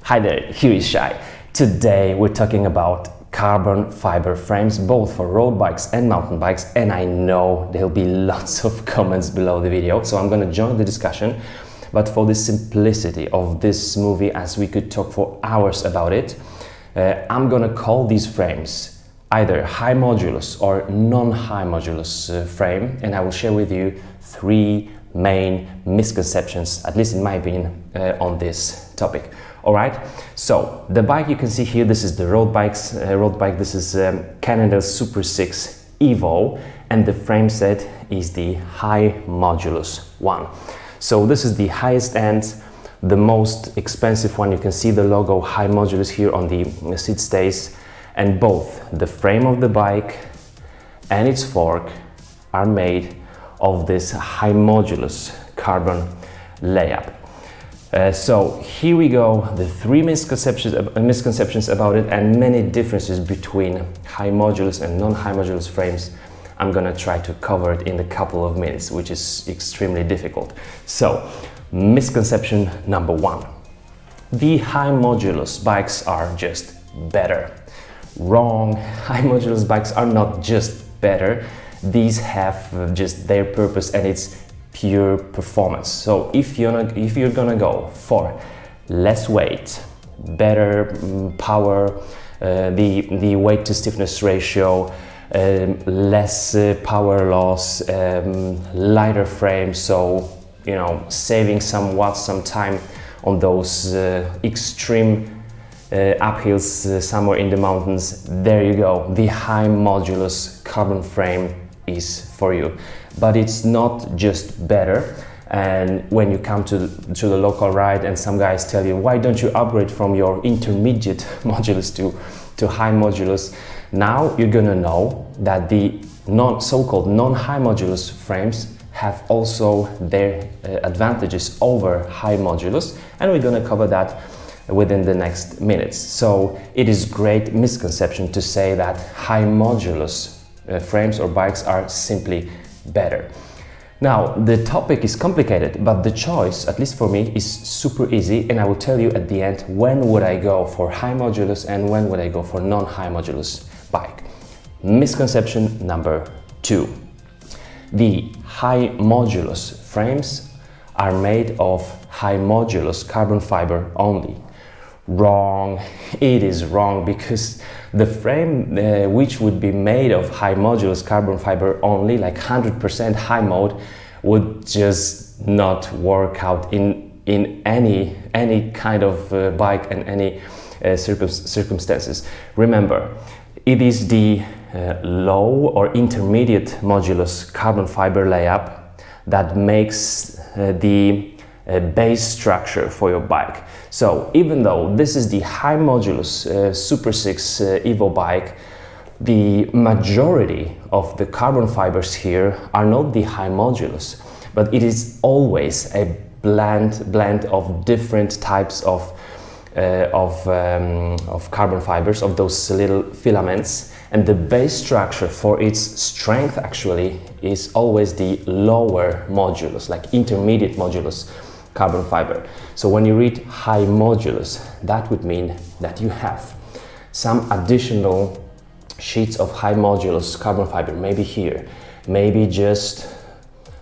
Hi there, here is Shai. Today we're talking about carbon fiber frames, both for road bikes and mountain bikes, and I know there'll be lots of comments below the video, so I'm gonna join the discussion. But for the simplicity of this movie, as we could talk for hours about it, I'm gonna call these frames either high modulus or non-high modulus frame, and I will share with you three main misconceptions, at least in my opinion, on this topic. All right, so the bike you can see here, this is the road bike. This is Canada Super 6 Evo, and the frame set is the high modulus one. So this is the highest end, the most expensive one. You can see the logo high modulus here on the seat stays, and both the frame of the bike and its fork are made of this high modulus carbon layup. So here we go, the three misconceptions about it and many differences between high modulus and non-high modulus frames. I'm gonna try to cover it in a couple of minutes, which is extremely difficult. So, misconception number one. The high modulus bikes are just better. Wrong, high modulus bikes are not just better. These have just their purpose and it's pure performance. So if you're gonna go for less weight, better power, the weight to stiffness ratio, less power loss, lighter frame, so you know, saving some watts, some time on those extreme uphills somewhere in the mountains, there you go, the high modulus carbon frame is for you. But it's not just better, and when you come to the local ride and some guys tell you, why don't you upgrade from your intermediate modulus to high modulus, now you're gonna know that the so-called non-high modulus frames have also their advantages over high modulus, and we're gonna cover that within the next minutes. So it is great misconception to say that high modulus frames or bikes are simply better. Now, the topic is complicated, but the choice, at least for me, is super easy, and I will tell you at the end when would I go for high modulus and when would I go for non-high modulus bike. Misconception number two. The high modulus frames are made of high modulus carbon fiber only. Wrong, it is wrong, because the frame which would be made of high modulus carbon fiber only, like 100% high mode, would just not work out in any kind of bike and any circumstances. Remember, it is the low or intermediate modulus carbon fiber layup that makes the base structure for your bike. So even though this is the high modulus Super 6 Evo bike, the majority of the carbon fibers here are not the high modulus, but it is always a blend of different types of carbon fibers, of those little filaments, and the base structure for its strength actually is always the lower modulus, like intermediate modulus carbon fiber. So when you read high modulus, that would mean that you have some additional sheets of high modulus carbon fiber, maybe here, maybe just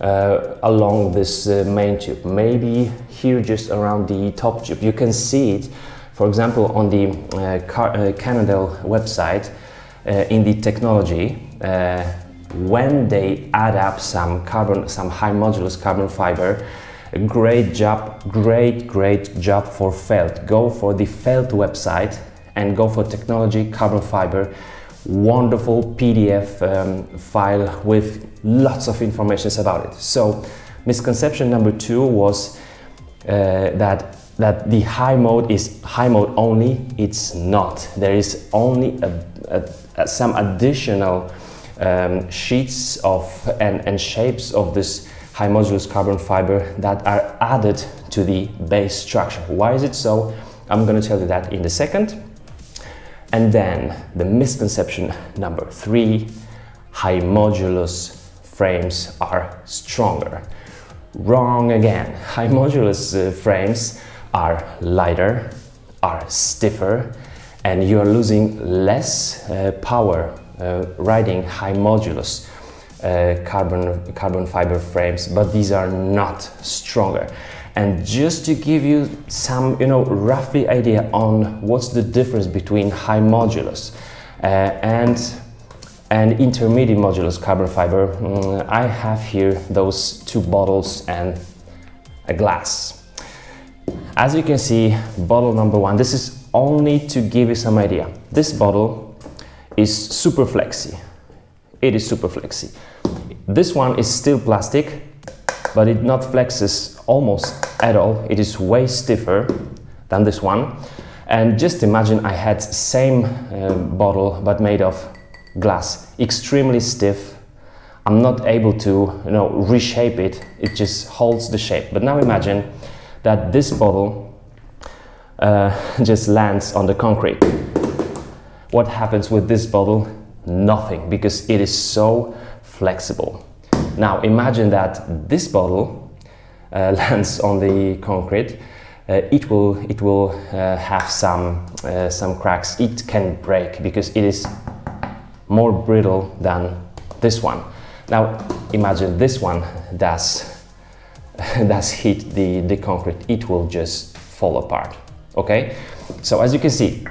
along this main tube, maybe here just around the top tube. You can see it, for example, on the Canada website in the technology, when they add up some high modulus carbon fiber. Great job for felt. Go for the felt website and go for technology carbon fiber. Wonderful PDF file with lots of information about it. So misconception number two was that the high mode is high mode only. It's not. There is only some additional sheets of and shapes of this high modulus carbon fiber that are added to the base structure. Why is it so? I'm going to tell you that in a second. And then the misconception number three, high modulus frames are stronger. Wrong again. High modulus frames are lighter, are stiffer and you are losing less power riding high modulus carbon fiber frames, but these are not stronger. And just to give you some, roughly idea on what's the difference between high modulus and intermediate modulus carbon fiber, I have here those two bottles and a glass. As you can see, bottle number one, this is only to give you some idea. This bottle is super flexy. It is super flexy. This one is still plastic, but it not flexes almost at all. It is way stiffer than this one. And just imagine I had same bottle but made of glass, extremely stiff. I'm not able to reshape it. It just holds the shape. But now imagine that this bottle just lands on the concrete. What happens with this bottle? Nothing, because it is so flexible. Now imagine that this bottle lands on the concrete. It will have some cracks. It can break because it is more brittle than this one. Now imagine this one does hit the concrete. It will just fall apart. Okay, so as you can see,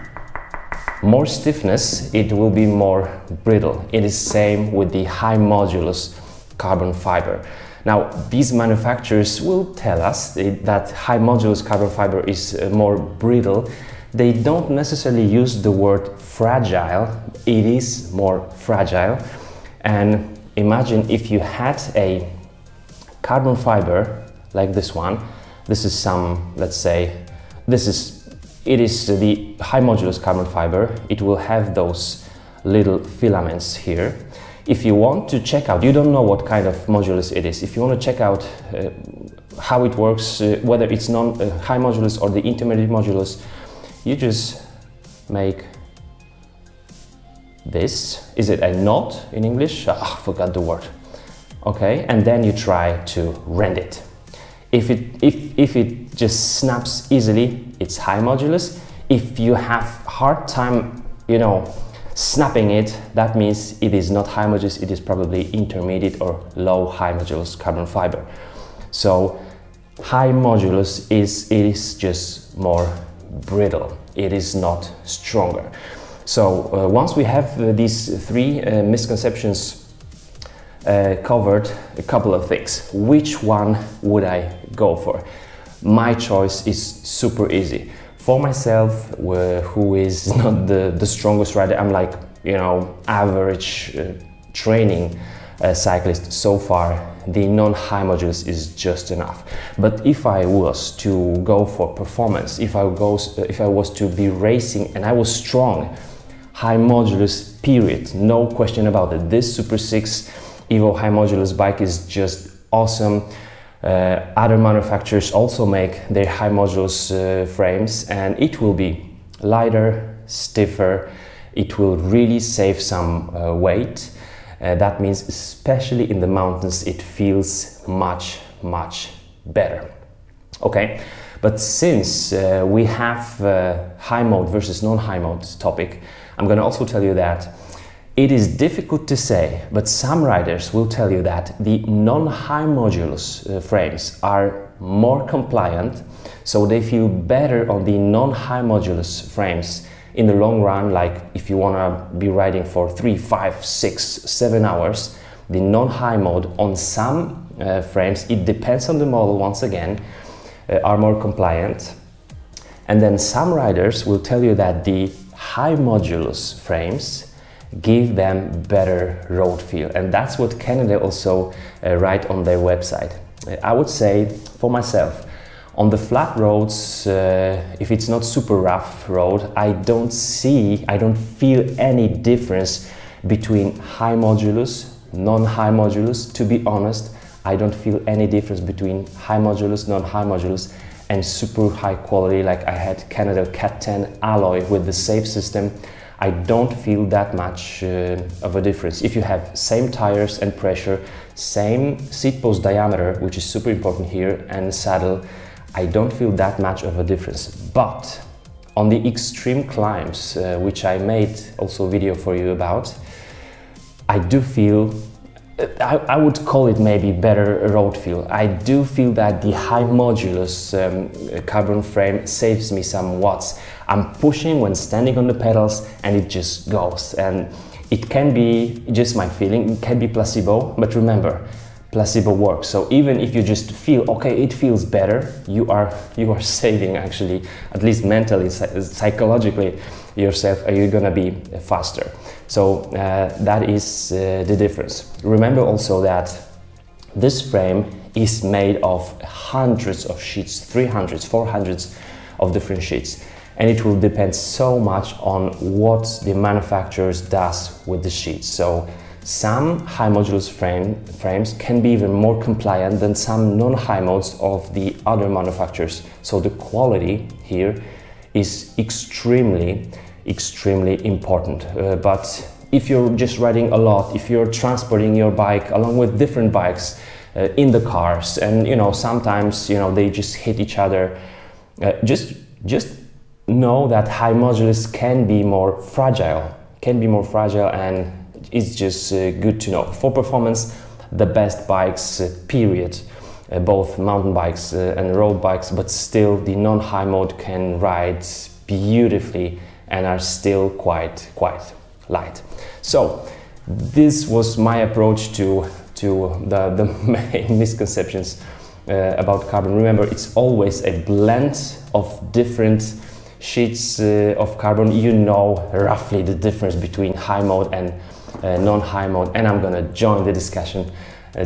more stiffness, it will be more brittle. It is same with the high modulus carbon fiber. Now these manufacturers will tell us that high modulus carbon fiber is more brittle. They don't necessarily use the word fragile. It is more fragile. And imagine if you had a carbon fiber like this one. This is some, let's say, it is the high modulus carbon fiber. It will have those little filaments here. If you want to check out, you don't know what kind of modulus it is. If you want to check out how it works, whether it's high modulus or the intermediate modulus, you just make this. Is it a knot in English? I forgot the word. Okay, and then you try to rend it. If it just snaps easily, it's high modulus. If you have hard time, snapping it, that means it is not high modulus, it is probably intermediate or low high modulus carbon fiber. So high modulus is just more brittle. It is not stronger. So once we have these three misconceptions covered, a couple of things. Which one would I go for? My choice is super easy. For myself, who is not the strongest rider, I'm like, average training cyclist so far, the non-high modulus is just enough. But if I was to go for performance, if I was to be racing and I was strong, high modulus, period, no question about it. This Super 6 Evo high modulus bike is just awesome. Other manufacturers also make their high modulus frames, and it will be lighter, stiffer. It will really save some weight. That means especially in the mountains it feels much better. Okay, but since we have high mode versus non-high mode topic, I'm going to also tell you that it is difficult to say, but some riders will tell you that the non-high modulus frames are more compliant, so they feel better on the non-high modulus frames in the long run. Like if you want to be riding for 3, 5, 6, 7 hours, the non-high mode on some frames, it depends on the model once again, are more compliant. And then some riders will tell you that the high modulus frames give them better road feel, and that's what Canada also write on their website. I would say for myself, on the flat roads, if it's not super rough road, I don't feel any difference between high modulus, non-high modulus. To be honest, I don't feel any difference between high modulus, non-high modulus and super high quality, like I had Canada Cat 10 alloy with the safe system. I don't feel that much of a difference. If you have same tires and pressure, same seat post diameter, which is super important here, and saddle, I don't feel that much of a difference. But on the extreme climbs, which I made also a video for you about, I do feel, I would call it maybe better road feel. I do feel that the high modulus carbon frame saves me some watts. I'm pushing when standing on the pedals and it just goes. And it can be just my feeling, it can be placebo, but remember, placebo works. So even if you just feel, okay, it feels better, you are saving actually, at least mentally, psychologically, yourself, you're gonna be faster. So that is the difference. Remember also that this frame is made of hundreds of sheets, 300s, 400s of different sheets. And it will depend so much on what the manufacturers does with the sheets. So some high modulus frames can be even more compliant than some non-high modes of the other manufacturers. So the quality here is extremely important. But if you're just riding a lot, if you're transporting your bike along with different bikes in the cars, and you know, sometimes, you know, they just hit each other, just know that high modulus can be more fragile, and it's just good to know. For performance, the best bikes, period, both mountain bikes and road bikes, but still the non-high mode can ride beautifully and are still quite light. So this was my approach to the main misconceptions about carbon. Remember, it's always a blend of different sheets of carbon. You know roughly the difference between high mode and non-high mode, and I'm gonna join the discussion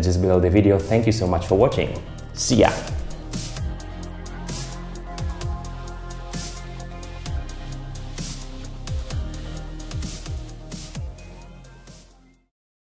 just below the video. Thank you so much for watching. See ya!